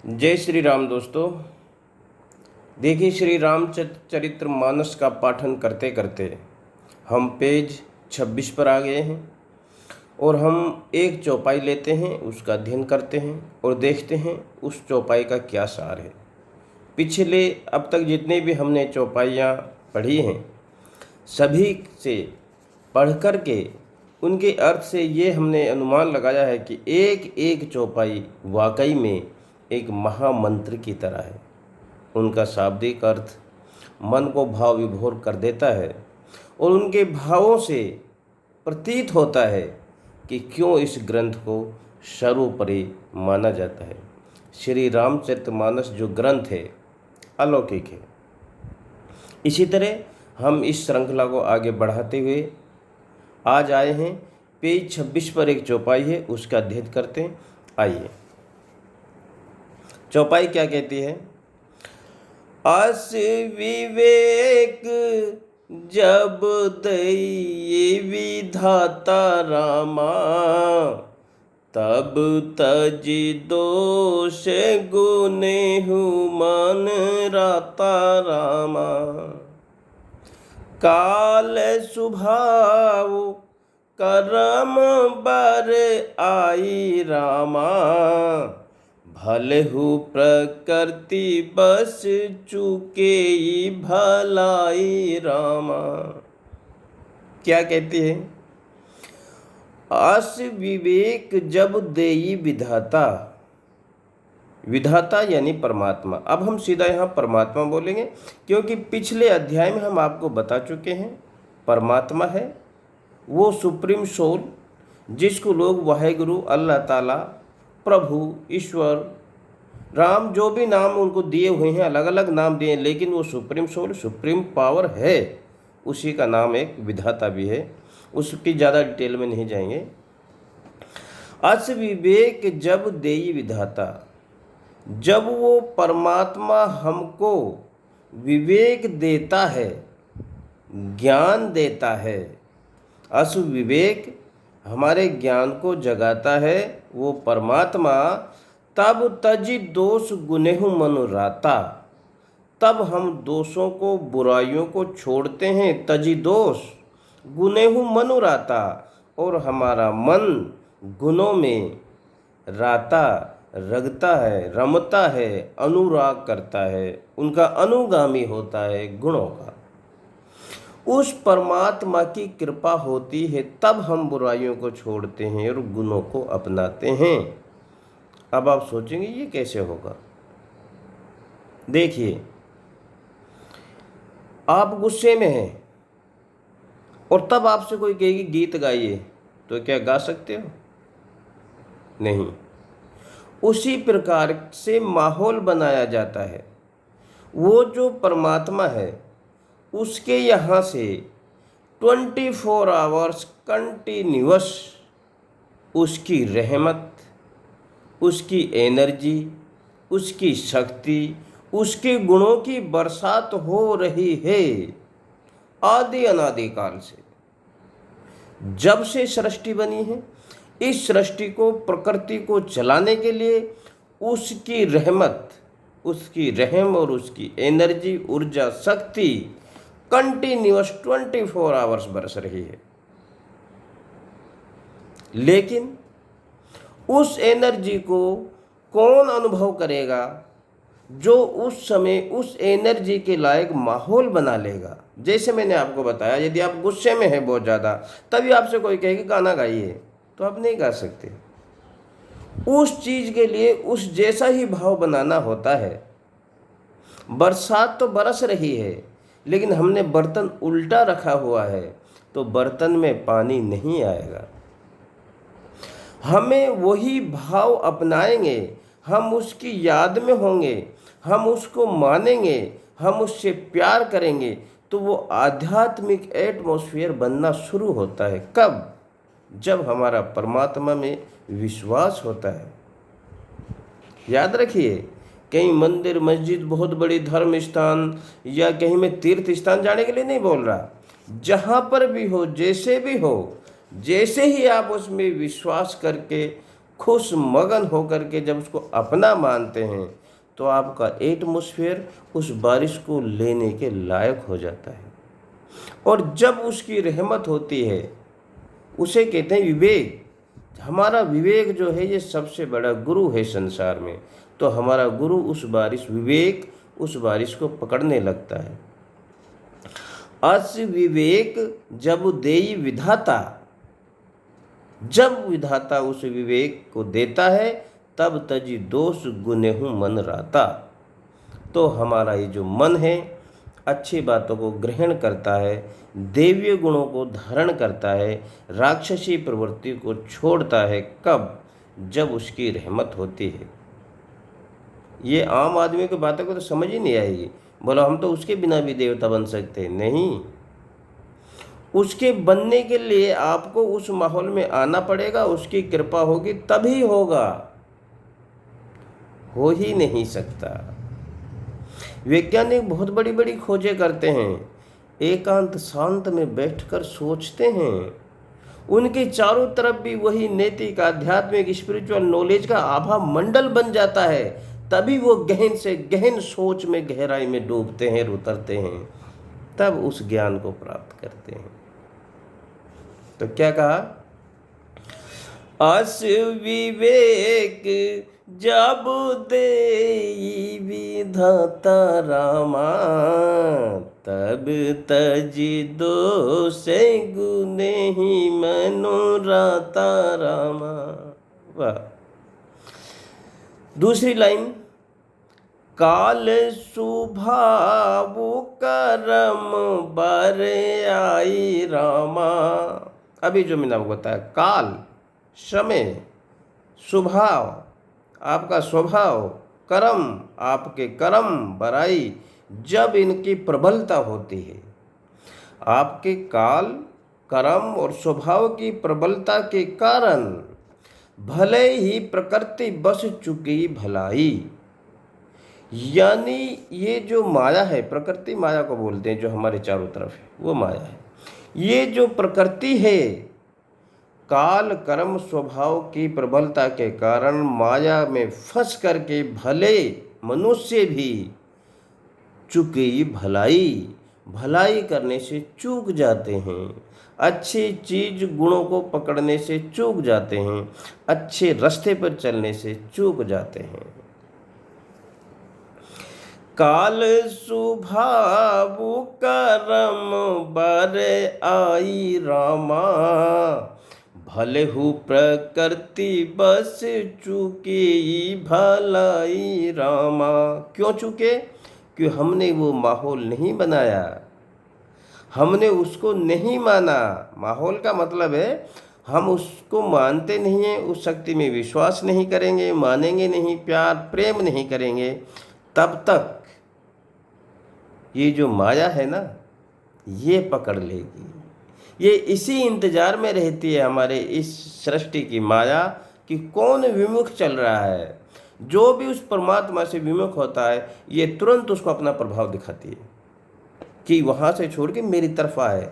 जय श्री राम दोस्तों। देखिए, श्री रामचरित्र मानस का पाठन करते करते हम पेज 26 पर आ गए हैं और हम एक चौपाई लेते हैं, उसका अध्ययन करते हैं और देखते हैं उस चौपाई का क्या सार है। पिछले अब तक जितने भी हमने चौपाइयाँ पढ़ी हैं, सभी से पढ़ कर के उनके अर्थ से ये हमने अनुमान लगाया है कि एक एक चौपाई वाकई में एक महामंत्र की तरह है। उनका शाब्दिक अर्थ मन को भाव विभोर कर देता है और उनके भावों से प्रतीत होता है कि क्यों इस ग्रंथ को सर्वोपरि माना जाता है। श्री रामचरितमानस जो ग्रंथ है अलौकिक है। इसी तरह हम इस श्रृंखला को आगे बढ़ाते हुए आज आए हैं पेज 26 पर एक चौपाई है, उसका अध्ययन करते हैं। आइए, चौपाई क्या कहती है। अस विवेक जब दई विधाता रामा, तब तजि दोष गुनेहु मन राता रामा। काल स्वभाव करम बर आई रामा, भलहु प्रकृति बस चुके भलाई रामा। क्या कहती है। अस विवेक जब देई विधाता, विधाता यानी परमात्मा। अब हम सीधा यहाँ परमात्मा बोलेंगे, क्योंकि पिछले अध्याय में हम आपको बता चुके हैं परमात्मा है वो सुप्रीम सोल, जिसको लोग वाहेगुरु, अल्लाह ताला, प्रभु, ईश्वर, राम, जो भी नाम उनको दिए हुए हैं, अलग अलग नाम दिए, लेकिन वो सुप्रीम सोल, सुप्रीम पावर है। उसी का नाम एक विधाता भी है। उसकी ज़्यादा डिटेल में नहीं जाएंगे। अस विवेक जब देई विधाता, जब वो परमात्मा हमको विवेक देता है, ज्ञान देता है, अस विवेक हमारे ज्ञान को जगाता है वो परमात्मा, तब तजि दोष गुनेहु मनु राता, तब हम दोषों को, बुराइयों को छोड़ते हैं। तजि दोष गुनेहु मनु राता, और हमारा मन गुणों में राता, रगता है, रमता है, अनुराग करता है, उनका अनुगामी होता है गुणों का। उस परमात्मा की कृपा होती है, तब हम बुराइयों को छोड़ते हैं और गुणों को अपनाते हैं। अब आप सोचेंगे ये कैसे होगा। देखिए, आप गुस्से में हैं और तब आपसे कोई कहेगी गीत गाइए, तो क्या गा सकते हो? नहीं। उसी प्रकार से माहौल बनाया जाता है। वो जो परमात्मा है उसके यहाँ से 24 आवर्स कंटिन्यूअस उसकी रहमत, उसकी एनर्जी, उसकी शक्ति, उसके गुणों की बरसात हो रही है आदि अनादि काल से। जब से सृष्टि बनी है, इस सृष्टि को, प्रकृति को चलाने के लिए उसकी रहमत, उसकी रहम और उसकी एनर्जी, ऊर्जा, शक्ति कंटिन्यूअस 24 आवर्स बरस रही है। लेकिन उस एनर्जी को कौन अनुभव करेगा? जो उस समय उस एनर्जी के लायक माहौल बना लेगा। जैसे मैंने आपको बताया, यदि आप गुस्से में हैं बहुत ज़्यादा, तभी आपसे कोई कहे कि गाना गाइए, तो आप नहीं गा सकते। उस चीज़ के लिए उस जैसा ही भाव बनाना होता है। बरसात तो बरस रही है, लेकिन हमने बर्तन उल्टा रखा हुआ है, तो बर्तन में पानी नहीं आएगा। हमें वही भाव अपनाएंगे, हम उसकी याद में होंगे, हम उसको मानेंगे, हम उससे प्यार करेंगे, तो वो आध्यात्मिक एटमॉस्फेयर बनना शुरू होता है। कब? जब हमारा परमात्मा में विश्वास होता है। याद रखिए, कहीं मंदिर, मस्जिद, बहुत बड़ी धर्म स्थान या कहीं में तीर्थ स्थान जाने के लिए नहीं बोल रहा। जहाँ पर भी हो, जैसे भी हो, जैसे ही आप उसमें विश्वास करके खुश मगन होकर के जब उसको अपना मानते हैं तो आपका एटमॉस्फेयर उस बारिश को लेने के लायक हो जाता है। और जब उसकी रहमत होती है, उसे कहते हैं विवेक। हमारा विवेक जो है ये सबसे बड़ा गुरु है संसार में। तो हमारा गुरु उस बारिश, विवेक उस बारिश को पकड़ने लगता है। अस विवेक जब देई विधाता, जब विधाता उस विवेक को देता है तब तजी दोष गुनेहु मन राता। तो हमारा ये जो मन है अच्छी बातों को ग्रहण करता है, देवीय गुणों को धारण करता है, राक्षसी प्रवृत्ति को छोड़ता है। कब? जब उसकी रहमत होती है। ये आम आदमी की बातों को तो समझ ही नहीं आएगी। बोला हम तो उसके बिना भी देवता बन सकते हैं। नहीं, उसके बनने के लिए आपको उस माहौल में आना पड़ेगा, उसकी कृपा होगी तभी होगा, हो ही नहीं सकता। वैज्ञानिक बहुत बड़ी बड़ी खोजें करते हैं, एकांत शांत में बैठकर सोचते हैं, उनके चारों तरफ भी वही नैतिक, आध्यात्मिक, स्पिरिचुअल नॉलेज का आभा मंडल बन जाता है। तभी वो गहन से गहन सोच में, गहराई में डूबते हैं, उतरते हैं, तब उस ज्ञान को प्राप्त करते हैं। तो क्या कहा? अस विवेक जब देई विधाता रामा, तब तजी दोषे गुने ही मनोराता रामा। वाह। दूसरी लाइन, काल सुभाव करम बर आई रामा। अभी जो मैंने आपको बताया, काल समय, स्वभाव आपका स्वभाव, कर्म आपके कर्म, बराई जब इनकी प्रबलता होती है, आपके काल, कर्म और स्वभाव की प्रबलता के कारण भले ही प्रकृति बस चुकी भलाई। यानी ये जो माया है, प्रकृति माया को बोलते हैं, जो हमारे चारों तरफ है वो माया है। ये जो प्रकृति है, काल कर्म स्वभाव की प्रबलता के कारण माया में फंस करके भले मनुष्य भी चुकी भलाई, भलाई करने से चूक जाते हैं, अच्छी चीज गुणों को पकड़ने से चूक जाते हैं, अच्छे रास्ते पर चलने से चूक जाते हैं। काल सुभाव करम बर आई रामा, भले हु प्रकृति बस चुकी भलाई रामा। क्यों चुके? क्यों हमने वो माहौल नहीं बनाया, हमने उसको नहीं माना। माहौल का मतलब है हम उसको मानते नहीं हैं, उस शक्ति में विश्वास नहीं करेंगे, मानेंगे नहीं, प्यार प्रेम नहीं करेंगे, तब तक ये जो माया है ना, ये पकड़ लेगी। ये इसी इंतजार में रहती है हमारे इस सृष्टि की माया कि कौन विमुख चल रहा है। जो भी उस परमात्मा से विमुख होता है, ये तुरंत उसको अपना प्रभाव दिखाती है कि वहाँ से छोड़ के मेरी तरफ आए।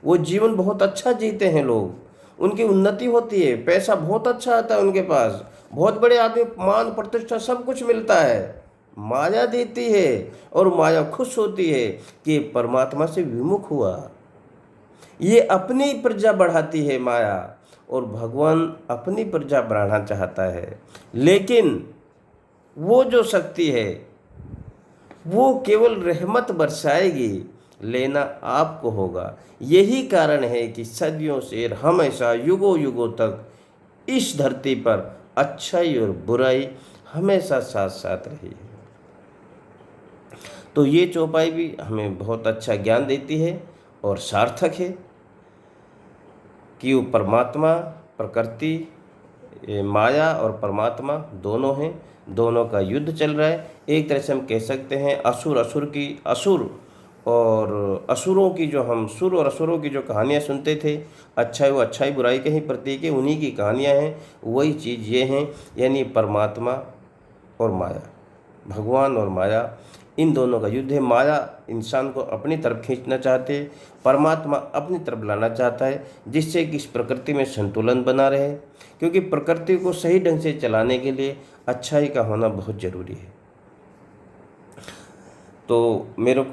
वो जीवन बहुत अच्छा जीते हैं लोग, उनकी उन्नति होती है, पैसा बहुत अच्छा आता है उनके पास, बहुत बड़े आदमी, मान प्रतिष्ठा सब कुछ मिलता है। माया देती है और माया खुश होती है कि परमात्मा से विमुख हुआ। ये अपनी प्रजा बढ़ाती है माया, और भगवान अपनी प्रजा बढ़ाना चाहता है। लेकिन वो जो शक्ति है वो केवल रहमत बरसाएगी, लेना आपको होगा। यही कारण है कि सदियों से हमेशा युगों युगों तक इस धरती पर अच्छाई और बुराई हमेशा साथ साथ रही है। तो ये चौपाई भी हमें बहुत अच्छा ज्ञान देती है और सार्थक है कि वो परमात्मा, प्रकृति, माया और परमात्मा दोनों हैं, दोनों का युद्ध चल रहा है। एक तरह से हम कह सकते हैं असुर और असुरों की जो हम सुर और असुरों की जो कहानियाँ सुनते थे, अच्छाई वो अच्छाई बुराई के ही प्रतीक है, उन्हीं की कहानियाँ हैं। वही चीज़ ये हैं, यानी परमात्मा और माया, भगवान और माया इन दोनों का युद्ध है। माया इंसान को अपनी तरफ खींचना चाहते है, परमात्मा अपनी तरफ लाना चाहता है, जिससे कि इस प्रकृति में संतुलन बना रहे, क्योंकि प्रकृति को सही ढंग से चलाने के लिए अच्छाई का होना बहुत ज़रूरी है। तो मेरे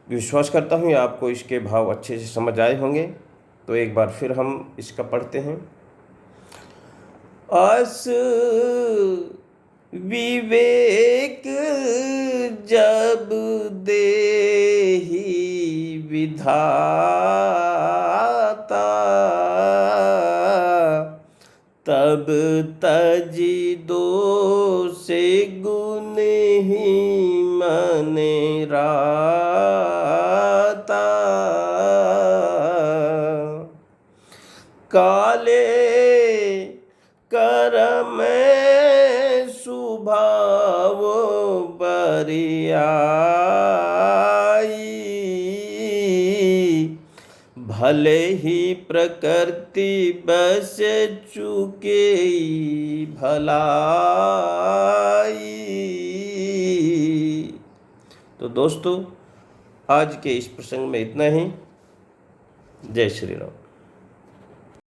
विश्वास करता हूँ आपको इसके भाव अच्छे से समझ आए होंगे। तो एक बार फिर हम इसका पढ़ते हैं। अस विवेक जब देहि विधाता, तब तजी दोष गुण ही मन राता। काले कर्म स्वभाव बरियाई, भले ही प्रकृति बस चुके भलाई। तो दोस्तों, आज के इस प्रसंग में इतना ही। जय श्री राम।